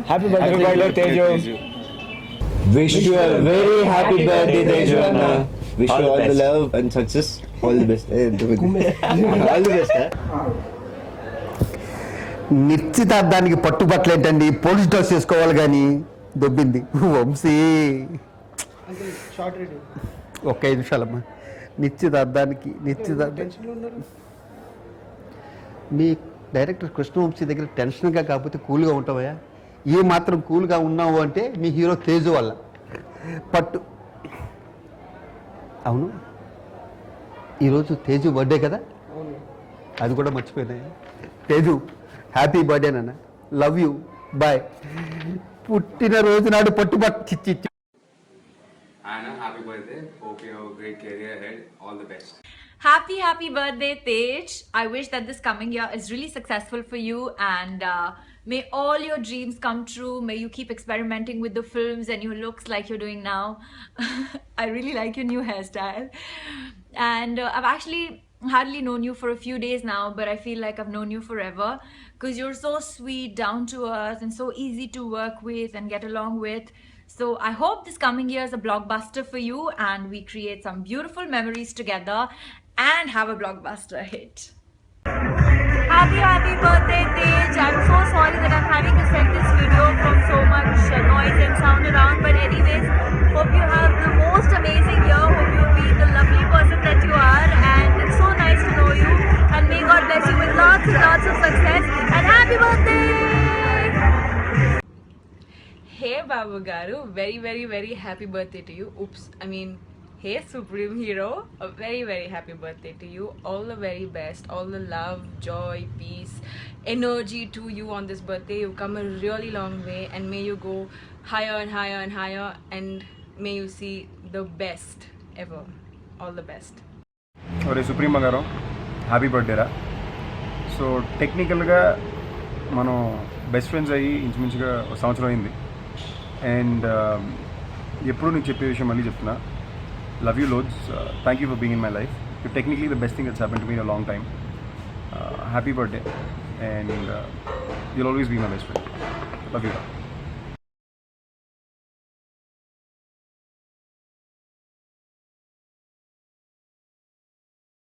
Happy birthday, Teju. Wish you a very happy birthday, Teju Anna. Wish All you the all the best. love and success. All the best. All the best. నిశ్చితార్థానికి పట్టుబట్టలు ఏంటండి, police dress చేసుకోవాలి కానీ దొబ్బింది వంశీ. ఒక్క 5 నిమిషాలమ్మా. నిశ్చితార్థానికి మీ director Krishna Vamsi దగ్గర టెన్షన్గా కాకపోతే కూల్గా ఉంటావా? ఏ మాత్రం కూల్గా ఉన్నావు అంటే మీ హీరో తేజు వల్ల. పట్టు. అవును, ఈరోజు తేజు బర్త్డే కదా, అది కూడా మర్చిపోయినా. తేజు హ్యాపీ బర్త్డే నాన్న, లవ్ యూ, బాయ్. పుట్టినరోజు నాడు పట్టుబట్టు చిచ్చి. Anna, happy birthday. Hope you have a great career ahead. All the best. Happy birthday, Tej. I wish that this coming year is really successful for you, and may all your dreams come true. May you keep experimenting with the films and your looks like you're doing now. I really like your new hairstyle. And I've actually hardly known you for a few days now, but I feel like I've known you forever because you're so sweet, down to earth, and so easy to work with and get along with. So I hope this coming year is a blockbuster for you and we create some beautiful memories together and have a blockbuster hit. Happy birthday, Tej. I'm so sorry that I'm having to send this video from so much noise and sound around, but anyways, hope you have the most amazing year. Hope you be the lovely person that you are, and it's so nice to know you, and may God bless you with lots and lots of success, and happy birthday! Hey Babu Garu, very happy birthday to you. Oops, I mean, hey Supreme Hero, a very happy birthday to you. All the very best, all the love, joy, peace, energy to you on this birthday. You've come a really long way, and may you go higher and higher and higher, and may you see the best ever. All the best. ఒరే supreme బంగారం, happy birthday రా. So టెక్నికల్గా మనం best friends అయ్యి ఇంచుమించుగా ఒక సంవత్సరం అయింది. అండ్ ఎప్పుడు నీకు చెప్పే విషయం మళ్ళీ చెప్తున్నా, love you loads. Thank you for being in my life. You technically the best thing that's happen to me in a long time. Happy birthday, and you'll always be my best friend. Love you రా.